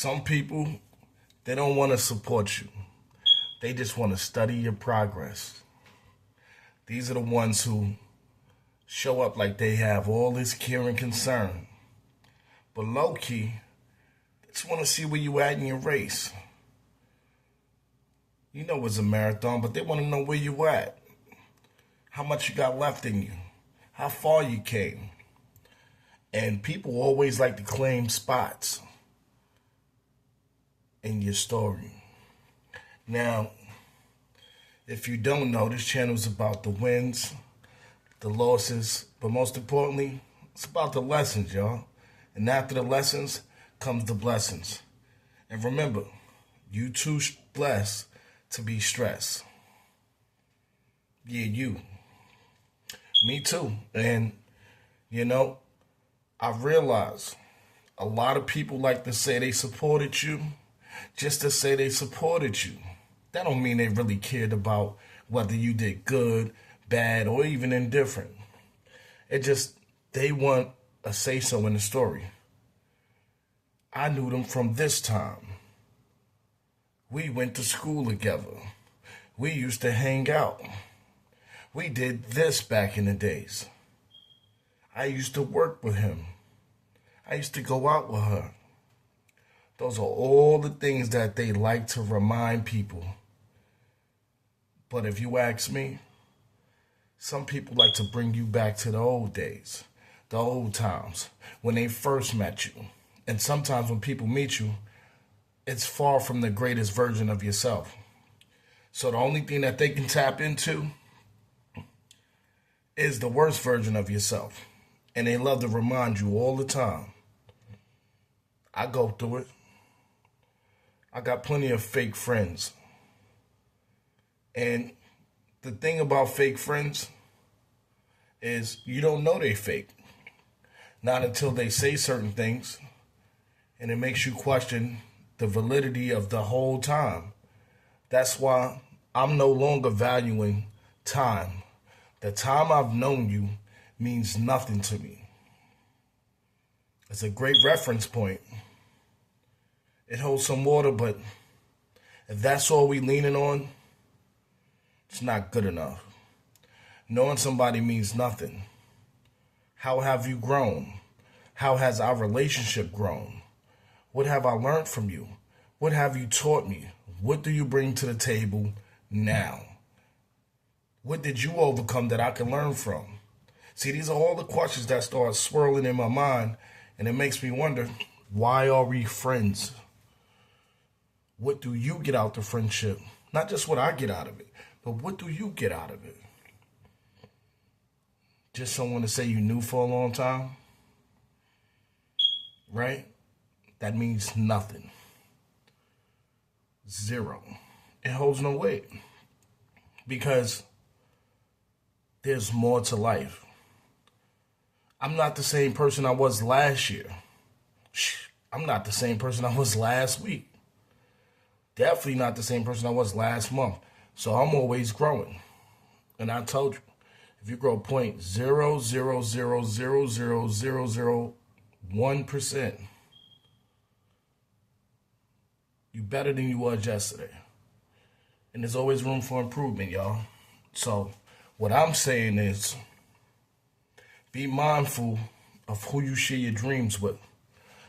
Some people, they don't want to support you. They just want to study your progress. These are the ones who show up like they have all this care and concern. But low key, they just want to see where you at in your race. You know it's a marathon, but they want to know where you at. How much you got left in you. How far you came. And people always like to claim spots in your story. Now, if you don't know, this channel is about the wins, the losses, but most importantly, it's about the lessons, y'all. And after the lessons comes the blessings. And remember, you too blessed to be stressed. Yeah, you. Me too. And, you know, I realize a lot of people like to say they supported you just to say they supported you. That don't mean they really cared about whether you did good, bad, or even indifferent. It just, they want a say-so in the story. I knew them from this time. We went to school together. We used to hang out. We did this back in the days. I used to work with him. I used to go out with her. Those are all the things that they like to remind people. But if you ask me, some people like to bring you back to the old days, the old times, when they first met you. And sometimes when people meet you, it's far from the greatest version of yourself. So the only thing that they can tap into is the worst version of yourself. And they love to remind you all the time. I go through it. I got plenty of fake friends. And the thing about fake friends is you don't know they fake. Not until they say certain things. And it makes you question the validity of the whole time. That's why I'm no longer valuing time. The time I've known you means nothing to me. It's a great reference point. It holds some water, but if that's all we leaning on, it's not good enough. Knowing somebody means nothing. How have you grown? How has our relationship grown? What have I learned from you? What have you taught me? What do you bring to the table now? What did you overcome that I can learn from? See, these are all the questions that start swirling in my mind, and it makes me wonder, why are we friends? What do you get out the friendship? Not just what I get out of it, but what do you get out of it? Just someone to say you knew for a long time? Right? That means nothing. Zero. It holds no weight. Because there's more to life. I'm not the same person I was last year. I'm not the same person I was last week. Definitely not the same person I was last month. So I'm always growing. And I told you, if you grow 0.0000001%, you better than you was yesterday. And there's always room for improvement, y'all. So what I'm saying is, be mindful of who you share your dreams with,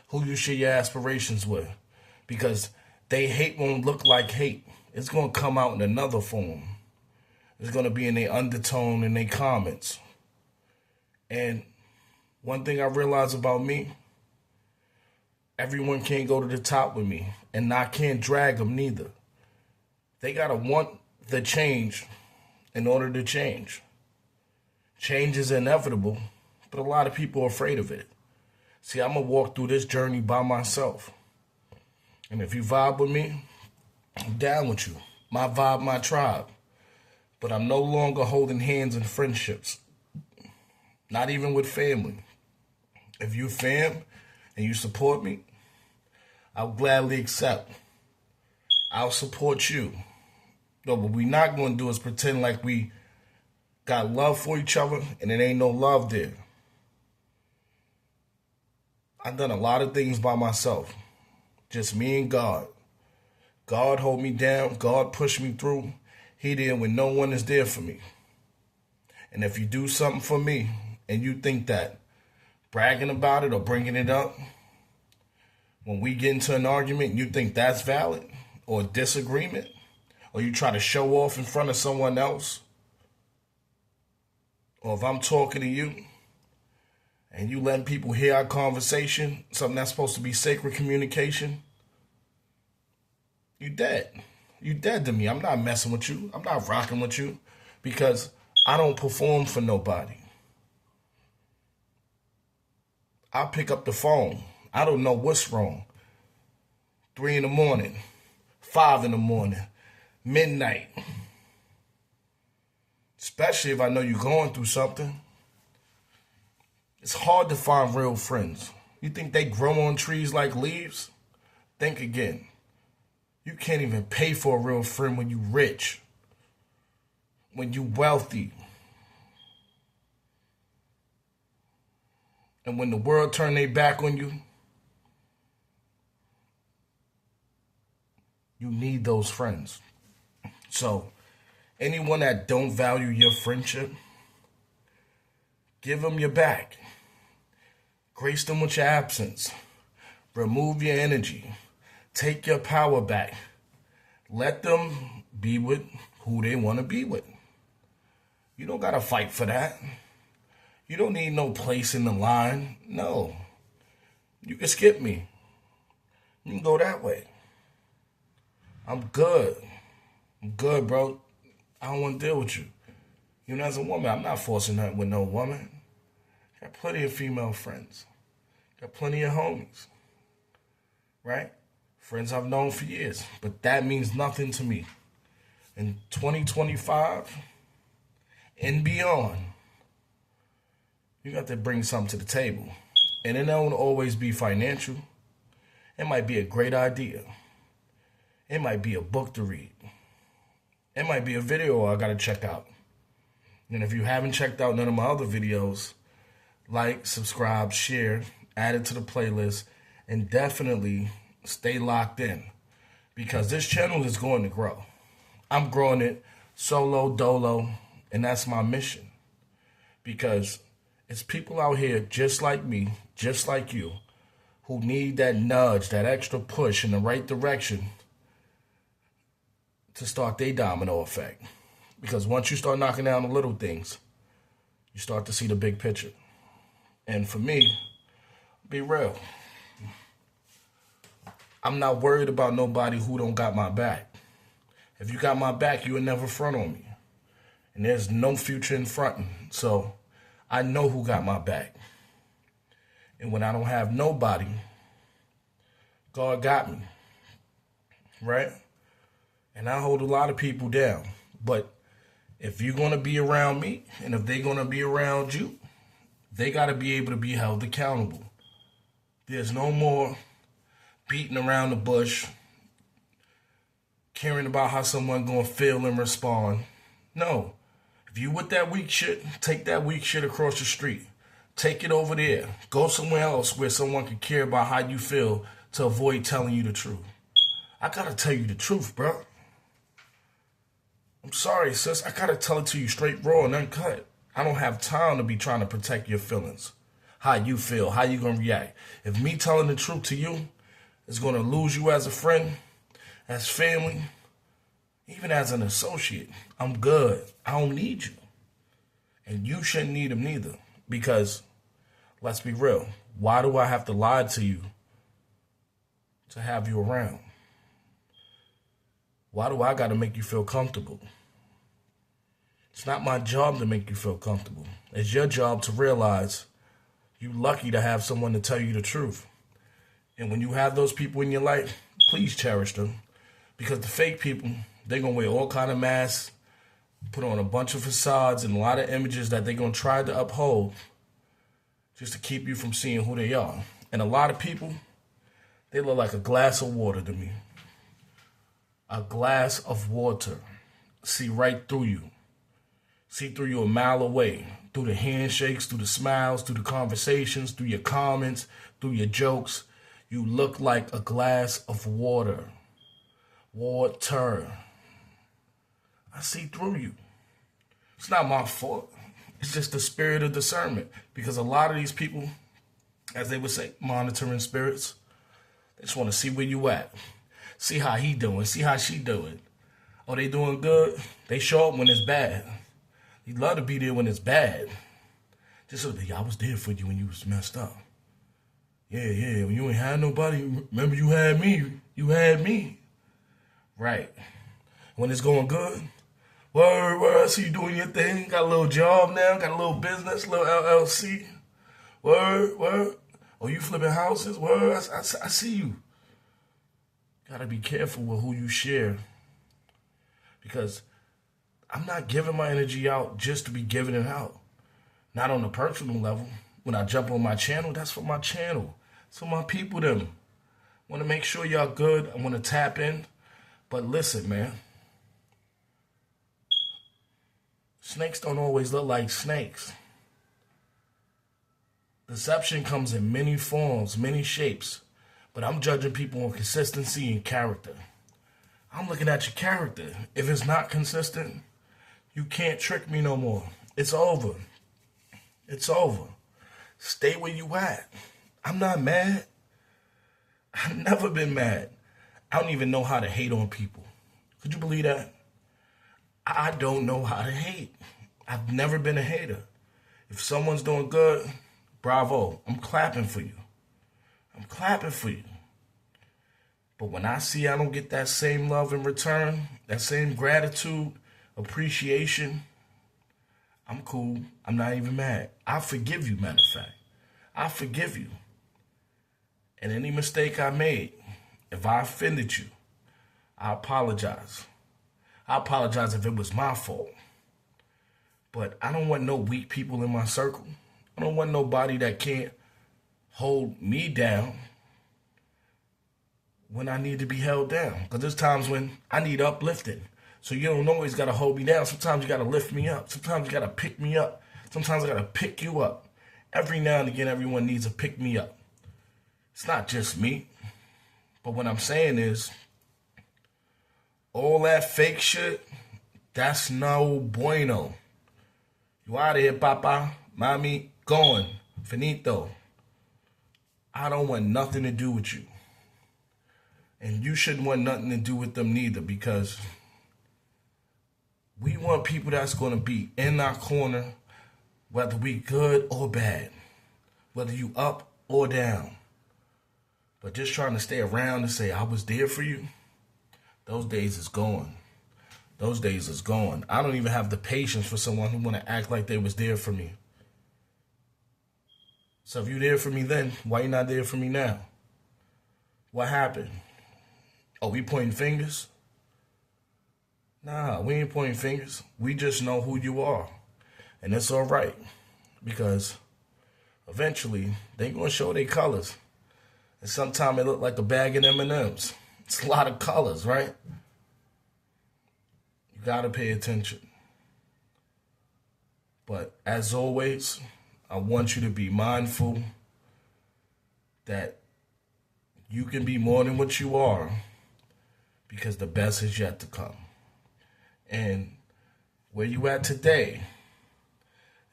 who you share your aspirations with, because hate won't look like hate. It's going to come out in another form. It's going to be in their undertone in their comments. And one thing I realize about me, everyone can't go to the top with me, and I can't drag them neither. They got to want the change in order to change. Change is inevitable, but a lot of people are afraid of it. See, I'm going to walk through this journey by myself. And if you vibe with me, I'm down with you. My vibe, my tribe. But I'm no longer holding hands in friendships. Not even with family. If you fam and you support me, I'll gladly accept. I'll support you. No, what we're not going to do is pretend like we got love for each other and it ain't no love there. I've done a lot of things by myself. Just me and God. God hold me down. God push me through. He there when no one is there for me. And if you do something for me and you think that bragging about it or bringing it up, when we get into an argument, you think that's valid or disagreement, or you try to show off in front of someone else, or if I'm talking to you and you letting people hear our conversation, something that's supposed to be sacred communication, you dead. You dead to me. I'm not messing with you. I'm not rocking with you because I don't perform for nobody. I pick up the phone. I don't know what's wrong. 3 in the morning, 5 in the morning, midnight. Especially if I know you're going through something. It's hard to find real friends. You think they grow on trees like leaves? Think again. You can't even pay for a real friend when you rich, when you wealthy. And when the world turn their back on you, you need those friends. So, anyone that don't value your friendship, give them your back. Grace them with your absence. Remove your energy. Take your power back. Let them be with who they want to be with. You don't got to fight for that. You don't need no place in the line. No. You can skip me. You can go that way. I'm good. I'm good, bro. I don't want to deal with you. You know, as a woman, I'm not forcing nothing with no woman. Got plenty of female friends. Got plenty of homies. Right? Friends I've known for years. But that means nothing to me. In 2025 and beyond, you got to bring something to the table. And it don't always be financial. It might be a great idea. It might be a book to read. It might be a video I got to check out. And if you haven't checked out none of my other videos, like, subscribe, share, add it to the playlist, and definitely stay locked in because this channel is going to grow. I'm growing it solo, dolo, and that's my mission because it's people out here just like me, just like you, who need that nudge, that extra push in the right direction to start their domino effect. Because once you start knocking down the little things, you start to see the big picture. And for me, be real. I'm not worried about nobody who don't got my back. If you got my back, you would never front on me. And there's no future in fronting. So I know who got my back. And when I don't have nobody, God got me. Right? And I hold a lot of people down. But if you're going to be around me, and if they're going to be around you, they got to be able to be held accountable. There's no more beating around the bush, caring about how someone going to feel and respond. No. If you with that weak shit, take that weak shit across the street. Take it over there. Go somewhere else where someone can care about how you feel to avoid telling you the truth. I got to tell you the truth, bro. I'm sorry, sis. I got to tell it to you straight, raw, and uncut. I don't have time to be trying to protect your feelings. How you feel, how you going to react. If me telling the truth to you is going to lose you as a friend, as family, even as an associate, I'm good. I don't need you. And you shouldn't need them neither. Because, let's be real, why do I have to lie to you to have you around? Why do I got to make you feel comfortable? It's not my job to make you feel comfortable. It's your job to realize you're lucky to have someone to tell you the truth. And when you have those people in your life, please cherish them. Because the fake people, they're going to wear all kind of masks, put on a bunch of facades and a lot of images that they're going to try to uphold just to keep you from seeing who they are. And a lot of people, they look like a glass of water to me. A glass of water. See right through you. See through you a mile away. Through the handshakes, through the smiles, through the conversations, through your comments, through your jokes. You look like a glass of water. Water. I see through you. It's not my fault. It's just the spirit of discernment. Because a lot of these people, as they would say, monitoring spirits, they just want to see where you at. See how he doing. See how she doing. Oh, they doing good? They show up when it's bad. You love to be there when it's bad. Just so I was there for you when you was messed up. Yeah. When you ain't had nobody, remember you had me. You had me. Right. When it's going good, word, I see you doing your thing. Got a little job now, got a little business, little LLC. Word. Oh, you flipping houses? Word, I see you. Gotta be careful with who you share. Because I'm not giving my energy out just to be giving it out. Not on a personal level. When I jump on my channel, that's for my channel. It's for my people them. Want to make sure y'all good. I want to tap in. But listen, man. Snakes don't always look like snakes. Deception comes in many forms, many shapes. But I'm judging people on consistency and character. I'm looking at your character. If it's not consistent, you can't trick me no more. It's over. It's over. Stay where you at. I'm not mad. I've never been mad. I don't even know how to hate on people. Could you believe that? I don't know how to hate. I've never been a hater. If someone's doing good, bravo. I'm clapping for you. I'm clapping for you. But when I see I don't get that same love in return, that same gratitude, appreciation, I'm cool. I'm not even mad. I forgive you, matter of fact. I forgive you. And any mistake I made, if I offended you, I apologize. I apologize if it was my fault. But I don't want no weak people in my circle. I don't want nobody that can't hold me down when I need to be held down. Because there's times when I need uplifting. So you don't always got to hold me down. Sometimes you got to lift me up. Sometimes you got to pick me up. Sometimes I got to pick you up. Every now and again, everyone needs to pick me up. It's not just me. But what I'm saying is, all that fake shit, that's no bueno. You out of here, papa, mommy, going, finito. I don't want nothing to do with you. And you shouldn't want nothing to do with them neither, because we want people that's going to be in our corner, whether we good or bad, whether you up or down. But just trying to stay around and say, I was there for you, those days is gone. Those days is gone. I don't even have the patience for someone who want to act like they was there for me. So if you there for me then, why you not there for me now? What happened? Oh, we pointing fingers? Nah, we ain't pointing fingers. We just know who you are. And it's all right. Because eventually, they going to show their colors. And sometimes it look like a bag of M&Ms. It's a lot of colors, right? You got to pay attention. But as always, I want you to be mindful that you can be more than what you are, because the best is yet to come. And where you at today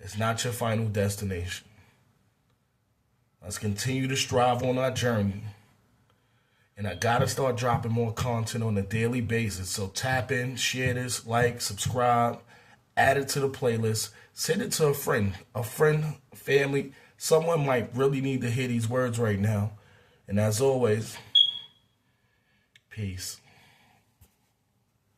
is not your final destination. Let's continue to strive on our journey. And I gotta start dropping more content on a daily basis. So tap in, share this, like, subscribe, add it to the playlist, send it to a friend, family. Someone might really need to hear these words right now. And as always, peace.